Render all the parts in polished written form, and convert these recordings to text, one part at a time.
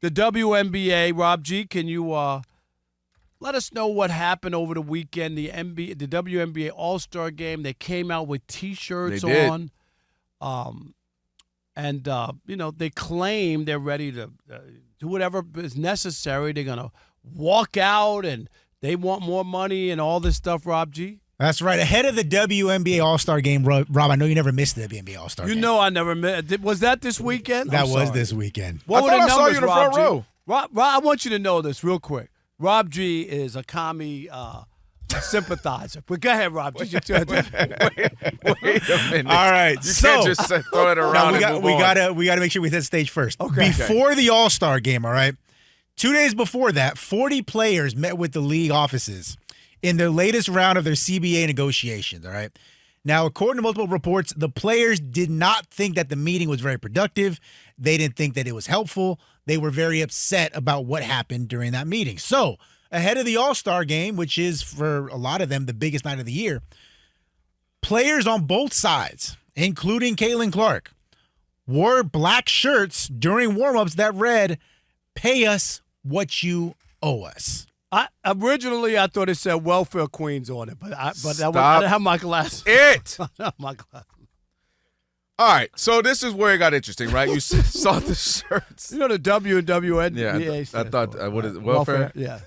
the WNBA, Rob G, can you let us know what happened over the weekend? The WNBA All-Star Game. They came out with T-shirts on, and they claim they're ready to do whatever is necessary. They're gonna walk out, and they want more money and all this stuff. Rob G. That's right. Ahead of the WNBA All-Star Game, Rob, I know you never missed the WNBA All-Star Game. You know I never missed. Was that this weekend? That was this weekend. What were the numbers, I saw you in the front row. Rob, I want you to know this real quick. Rob G is a commie sympathizer. But go ahead, Rob G. Wait a minute. All right. You can't just throw it around we gotta make sure we set the stage first. Okay. Before the All-Star Game, all right? 2 days before that, 40 players met with the league offices in their latest round of their CBA negotiations, all right? Now, according to multiple reports, the players did not think that the meeting was very productive. They didn't think that it was helpful. They were very upset about what happened during that meeting. So, ahead of the All-Star Game, which is for a lot of them the biggest night of the year, players on both sides, including Caitlin Clark, wore black shirts during warm-ups that read, "Pay us what you owe us." Originally, I thought it said "Welfare Queens" on it, but I didn't have my glasses. I don't have my glasses. All right, so this is where it got interesting, right? You saw the shirts. You know the WNBA. Yeah, I thought what is it, welfare? Yeah.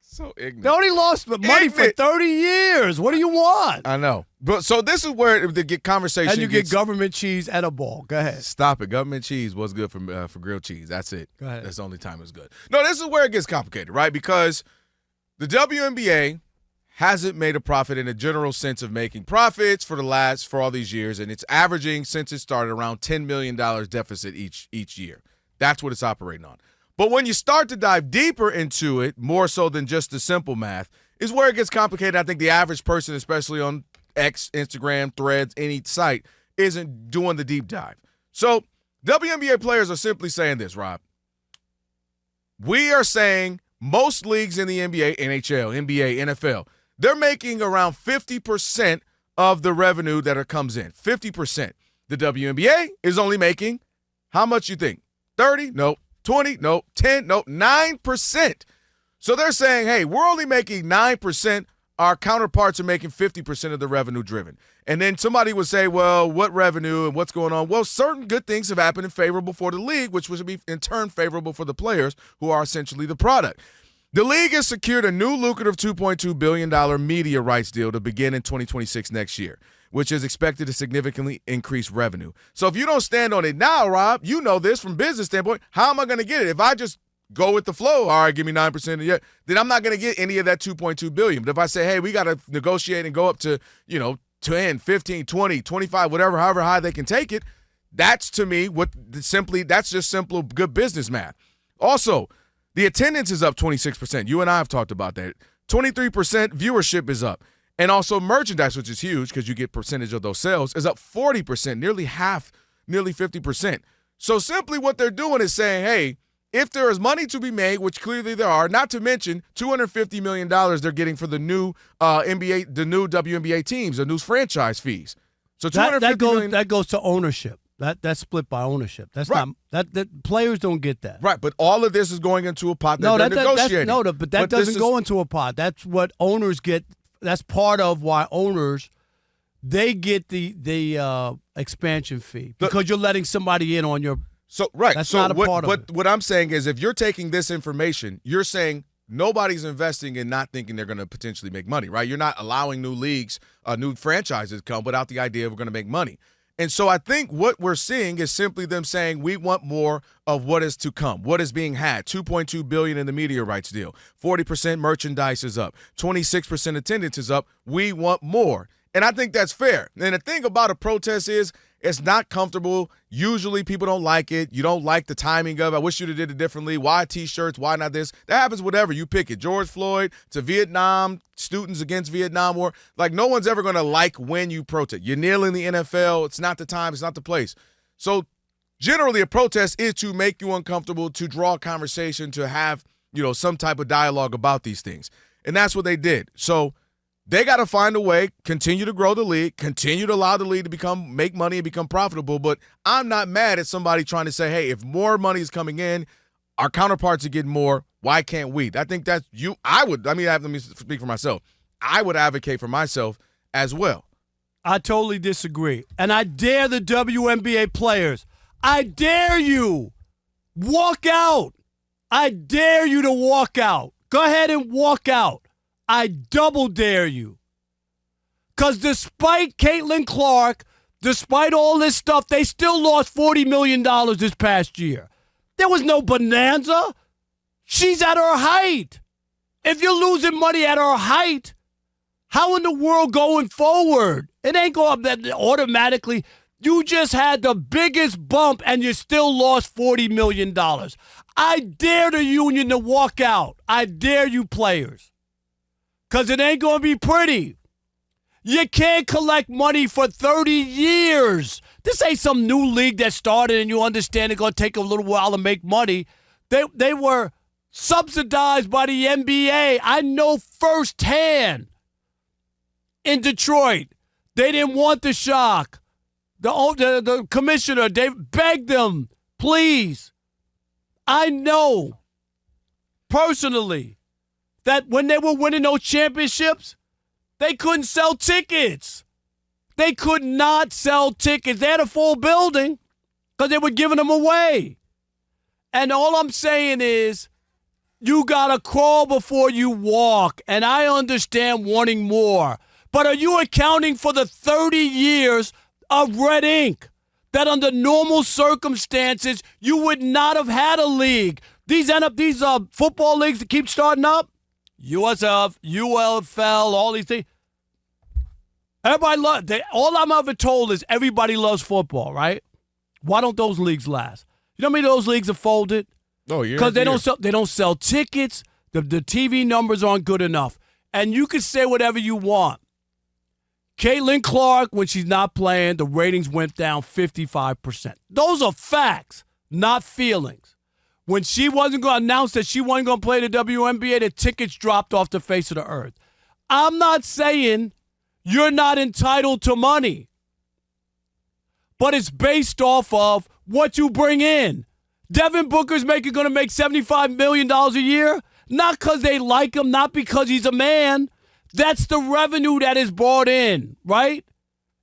So ignorant. They only lost money for 30 years. What do you want? I know. But so this is where the conversation And you get government cheese at a ball. Go ahead. Stop it. Government cheese was good for grilled cheese. That's it. Go ahead. That's the only time it's good. No, this is where it gets complicated, right? Because the WNBA hasn't made a profit in a general sense of making profits for all these years, and it's averaging since it started around $10 million deficit each year. That's what it's operating on. But when you start to dive deeper into it, more so than just the simple math, is where it gets complicated. I think the average person, especially on X, Instagram, Threads, any site, isn't doing the deep dive. So WNBA players are simply saying this, Rob. We are saying most leagues in the NBA, NHL, NBA, NFL, they're making around 50% of the revenue that comes in. 50%. The WNBA is only making, how much you think? 30? No. 20? No. 10? No. 9%. So they're saying, hey, we're only making 9%. Our counterparts are making 50% of the revenue driven. And then somebody would say, well, what revenue and what's going on? Well, certain good things have happened and favorable for the league, which would be in turn favorable for the players who are essentially the product. The league has secured a new lucrative $2.2 billion media rights deal to begin in 2026 next year, which is expected to significantly increase revenue. So if you don't stand on it now, Rob, you know this from business standpoint, how am I going to get it? If I just go with the flow, all right, give me 9% a year, then I'm not going to get any of that $2.2 billion. But if I say, hey, we got to negotiate and go up to, 10, 15, 20, 25, whatever, however high they can take it, that's to me that's just simple good business math. Also, the attendance is up 26%. You and I have talked about that. 23% viewership is up. And also merchandise, which is huge because you get percentage of those sales, is up 40%, nearly half, nearly 50%. So simply what they're doing is saying, hey, if there is money to be made, which clearly there are, not to mention $250 million they're getting for the new WNBA teams, the new franchise fees. So that goes to ownership. That's split by ownership. That's right. not that players don't get that. Right, but all of this is going into a pot that they're negotiating. But that doesn't go into a pot. That's what owners get. That's part of why owners they get the expansion fee because you're letting somebody in on your. So right. That's so not a part of it. What I'm saying is, if you're taking this information, you're saying nobody's investing and not thinking they're going to potentially make money. Right? You're not allowing new leagues, new franchises come without the idea of we're going to make money. And so I think what we're seeing is simply them saying we want more of what is to come, what is being had. $2.2 billion in the media rights deal. 40% merchandise is up. 26% attendance is up. We want more. And I think that's fair. And the thing about a protest is it's not comfortable. Usually people don't like it. You don't like the timing of it. I wish you'd have did it differently. Why T-shirts? Why not this? That happens whatever. You pick it. George Floyd to Vietnam, students against Vietnam War. Like no one's ever going to like when you protest. You're kneeling the NFL. It's not the time. It's not the place. So generally a protest is to make you uncomfortable, to draw a conversation, to have, some type of dialogue about these things. And that's what they did. So they got to find a way, continue to grow the league, continue to allow the league to make money and become profitable. But I'm not mad at somebody trying to say, hey, if more money is coming in, Our counterparts are getting more. Why can't we? I think that's you. Let me speak for myself. I would advocate for myself as well. I totally disagree. And I dare the WNBA players. I dare you. Walk out. I dare you to walk out. Go ahead and walk out. I double dare you. Because despite Caitlin Clark, despite all this stuff, they still lost $40 million this past year. There was no bonanza. She's at her height. If you're losing money at her height, how in the world going forward? It ain't going up that automatically. You just had the biggest bump and you still lost $40 million. I dare the union to walk out. I dare you players. Because it ain't going to be pretty. You can't collect money for 30 years. This ain't some new league that started and you understand it's going to take a little while to make money. They were subsidized by the NBA. I know firsthand. In Detroit, they didn't want the shock. The commissioner, they begged them, please. I know personally that when they were winning those championships, they couldn't sell tickets. They could not sell tickets. They had a full building because they were giving them away. And all I'm saying is you got to crawl before you walk. And I understand wanting more. But are you accounting for the 30 years of red ink that under normal circumstances you would not have had a league? These football leagues that keep starting up, USF, ULFL, all these things. All I'm ever told is everybody loves football, right? Why don't those leagues last? You know how many of those leagues have folded? Oh, yeah. Because they don't sell tickets. The TV numbers aren't good enough. And you can say whatever you want. Caitlin Clark, when she's not playing, the ratings went down 55%. Those are facts, not feelings. When she wasn't going to announce that she wasn't going to play the WNBA, the tickets dropped off the face of the earth. I'm not saying you're not entitled to money, but it's based off of what you bring in. Devin Booker's going to make $75 million a year, not because they like him, not because he's a man. That's the revenue that is brought in, right?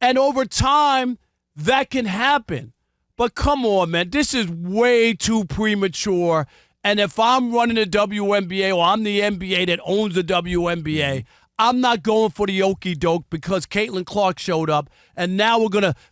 And over time, that can happen. But come on, man, this is way too premature. And if I'm running the WNBA or I'm the NBA that owns the WNBA, I'm not going for the okie doke because Caitlin Clark showed up. And now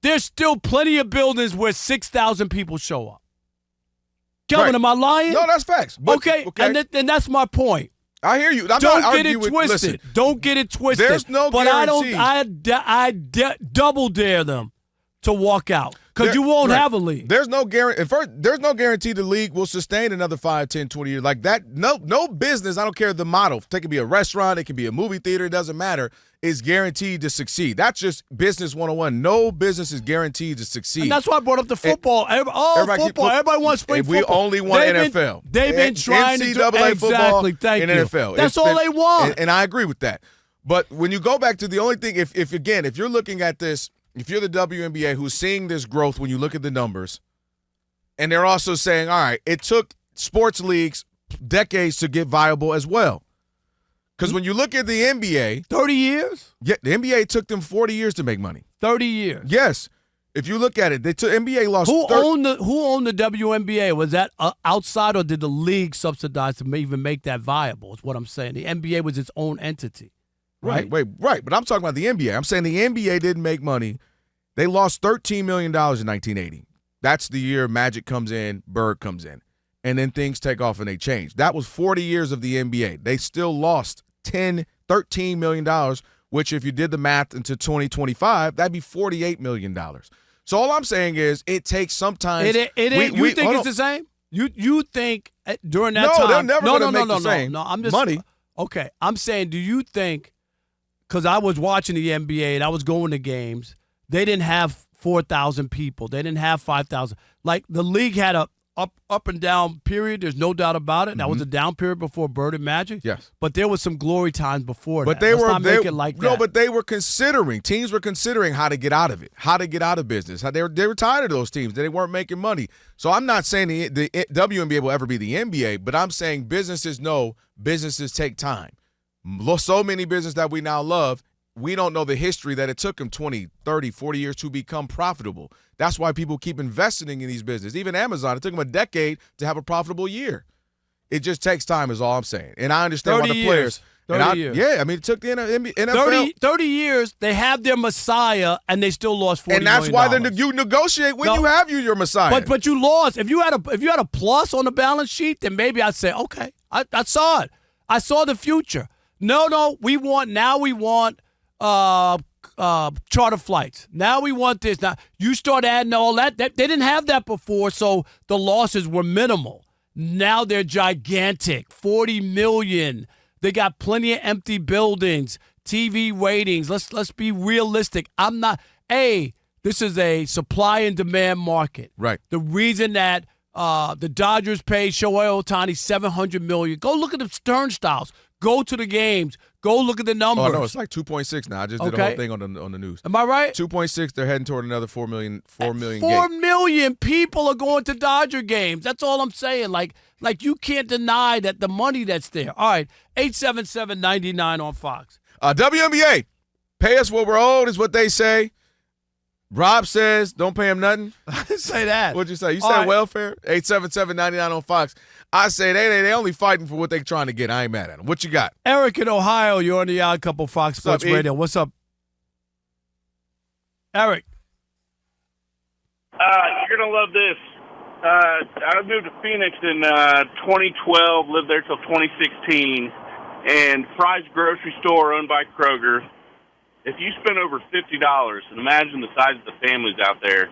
there's still plenty of buildings where 6,000 people show up. Kelvin, Right. Am I lying? No, that's facts. But, Okay. And that's my point. I hear you. I'm Don't not get it arguing twisted. Listen, Don't get it twisted. There's no but guarantees. I double dare them to walk out because you won't have a league. There's no guarantee. There's no guarantee the league will sustain another 5, 10, 20 years like that. No business. I don't care the model. It could be a restaurant. It could be a movie theater. It doesn't matter. Is guaranteed to succeed. That's just business 101. No business is guaranteed to succeed. And that's why I brought up the football. Everybody wants spring football. We only want NFL. They've been trying to do NCAA football exactly. Thank and you. NFL. That's all they want. And I agree with that. But when you go back to the only thing, if you're looking at this, if you're the WNBA who's seeing this growth when you look at the numbers, and they're also saying, all right, it took sports leagues decades to get viable as well. Because when you look at the NBA, 30 years? Yeah, the NBA took them 40 years to make money. 30 years. Yes. If you look at it, NBA lost. Who owned the WNBA? Was that outside, or did the league subsidize to even make that viable? Is what I'm saying. The NBA was its own entity. Right. Right. But I'm talking about the NBA. I'm saying the NBA didn't make money. They lost $13 million in 1980. That's the year Magic comes in, Bird comes in, and then things take off and they change. That was 40 years of the NBA. They still lost $13 million, which if you did the math into 2025, that'd be $48 million. So all I'm saying is it takes sometimes. You think it's the same? You think during that time? No, they're never going to make the same. No, I'm just money. Okay, I'm saying, do you think? Because I was watching the NBA and I was going to games. They didn't have 4,000 people. They didn't have 5,000. Like the league had a up and down period. There's no doubt about it. That was a down period before Bird and Magic. Yes. But there was some glory times before but that. Let's not not make it like that. No, but they were considering. Teams were considering how to get out of it, how to get out of business. They were tired of those teams. They weren't making money. So I'm not saying the WNBA will ever be the NBA, but I'm saying businesses know businesses take time. So many businesses that we now love, we don't know the history that it took them 20, 30, 40 years to become profitable. That's why people keep investing in these businesses. Even Amazon, it took them a decade to have a profitable year. It just takes time is all I'm saying. And I understand why the players. 30 years. Yeah, I mean, it took the NFL. 30 years, they have their Messiah, and they still lost $40 million. And that's why you negotiate when you have your Messiah. But you lost. If you had a plus on the balance sheet, then maybe I'd say, okay, I saw it. I saw the future. No, we want charter flights. Now we want this. Now you start adding all that. They didn't have that before, so the losses were minimal. Now they're gigantic. $40 million. They got plenty of empty buildings, TV ratings. Let's be realistic. This is a supply and demand market. Right. The reason that the Dodgers paid Shohei Ohtani $700 million. Go look at the turnstiles. Go to the games. Go look at the numbers. Oh, no, it's like 2.6 now. I just did a whole thing on the news. Am I right? 2.6. They're heading toward another 4 million. 4 million people are going to Dodger games. That's all I'm saying. Like you can't deny that the money that's there. All right, 877-99 on Fox. WNBA, pay us what we're owed is what they say. Rob says, don't pay him nothing. I didn't say that. What'd you say? You said welfare? 877-99 on Fox. I say they only fighting for what they trying to get. I ain't mad at them. What you got? Eric in Ohio, you're on the Odd Couple Fox Sports Radio. What's up? Eric. You're going to love this. I moved to Phoenix in 2012, lived there till 2016, and Fry's grocery store owned by Kroger. If you spend over $50, and imagine the size of the families out there,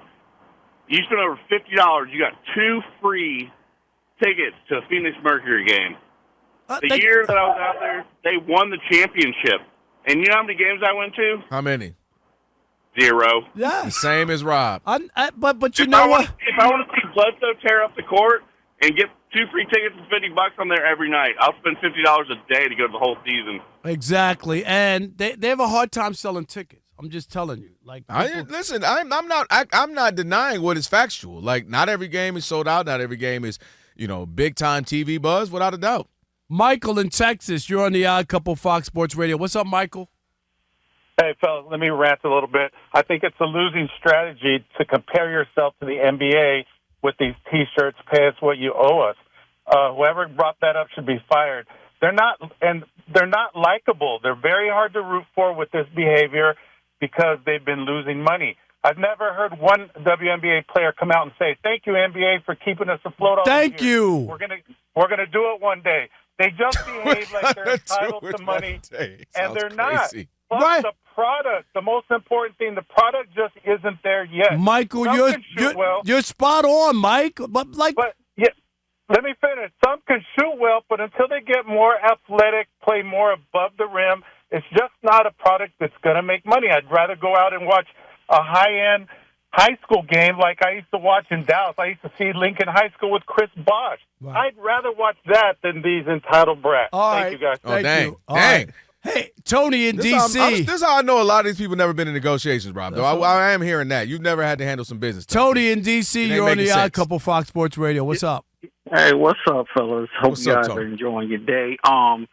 you spend over $50, you got 2 free tickets to a Phoenix Mercury game. The year that I was out there, they won the championship. And you know how many games I went to? How many? 0. Yeah. The same as Rob. But you know what? If I want to see Bledsoe tear up the court and get 2 free tickets and $50 on there every night, I'll spend $50 a day to go to the whole season. Exactly. And they have a hard time selling tickets. I'm just telling you. Listen, I'm not denying what is factual. Like, not every game is sold out. Not every game is, big time TV buzz, without a doubt. Michael in Texas, you're on the Odd Couple Fox Sports Radio. What's up, Michael? Hey, fellas, let me rant a little bit. I think it's a losing strategy to compare yourself to the NBA with these T-shirts, pay us what you owe us. Whoever brought that up should be fired. They're not likable. They're very hard to root for with this behavior because they've been losing money. I've never heard one WNBA player come out and say, "Thank you, NBA, for keeping us afloat all Thank these years. you. We're gonna do it one day." They just behave like they're entitled to money, and they're not. Plus, Right. the product, the most important thing, the product just isn't there yet. Michael, Some can shoot well, you're spot on, Mike. But yeah, let me finish. Some can shoot well, but until they get more athletic, play more above the rim, it's just not a product that's going to make money. I'd rather go out and watch a high-end high school game like I used to watch in Dallas. I used to see Lincoln High School with Chris Bosh. Wow. I'd rather watch that than these entitled brats. All Thank right. you, guys. Oh, Thank dang. you. All Dang. right. Hey, Tony in This D.C. is how I know a lot of these people never been in negotiations, Rob. Though I am hearing that. You've never had to handle some business. Tony in D.C., It ain't you're on making the Odd sense. Couple Fox Sports Radio. What's up? Hey, what's up, fellas? Hope What's you up, guys Tony? are enjoying your day. I'm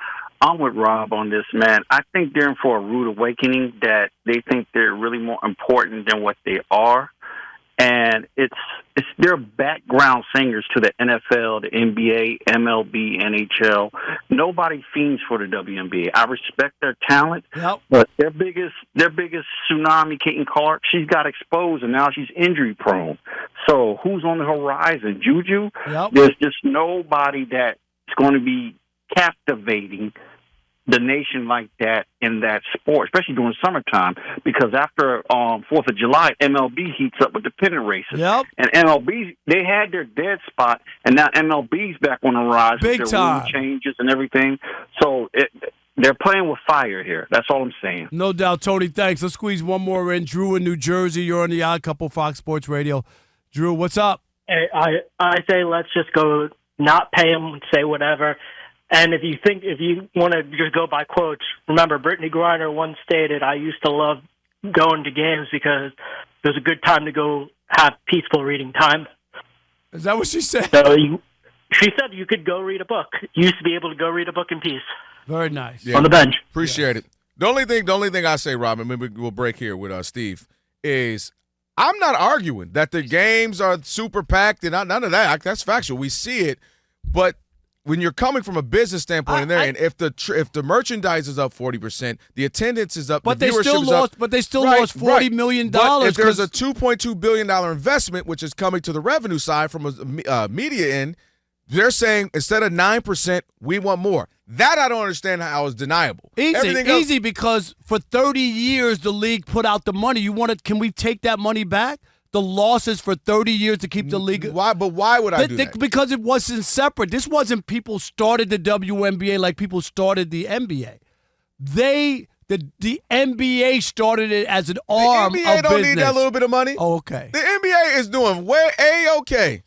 with Rob on this, man. I think they're in for a rude awakening that they think they're really more important than what they are. And it's their background singers to the NFL, the NBA, MLB, NHL. Nobody fiends for the WNBA. I respect their talent, Yep. but their biggest tsunami, Caitlin Clark, she's got exposed and now she's injury prone. So who's on the horizon? Juju? Yep. There's just nobody that's going to be captivating the nation like that in that sport, especially during summertime, because after 4th of July, MLB heats up with the pennant races. Yep. And MLB, they had their dead spot, and now MLB's back on the rise Big with their time. rule changes and everything. So they're playing with fire here. That's all I'm saying. No doubt, Tony. Thanks. Let's squeeze one more in. Drew in New Jersey. You're on the Odd Couple Fox Sports Radio. Drew, what's up? I say let's just go, not pay him, say whatever. And if you want to just go by quotes, remember Brittany Griner once stated, "I used to love going to games because it was a good time to go have peaceful reading time." Is that what she said? So she said you could go read a book. You used to be able to go read a book in peace. Very nice. Yeah. On the bench. Appreciate it. The only thing I say, Robin, maybe we'll break here with Steve, is I'm not arguing that the games are super packed and none of that. That's factual. We see it, but when you're coming from a business standpoint and if the merchandise is up 40%, the attendance is up, but the they viewership still is lost. up, But they still lost $40 million. But if there's a $2.2 billion investment, which is coming to the revenue side from a media end, they're saying instead of 9%, we want more. That I don't understand how is deniable. Easy, because for 30 years the league put out the money. Can we take that money back? The losses for 30 years to keep the league. Why? But why would I do that? Because it wasn't separate. This wasn't people started the WNBA like people started the NBA. The NBA started it as an arm of business. The NBA don't need that little bit of money. Oh, okay. The NBA is doing way A-okay.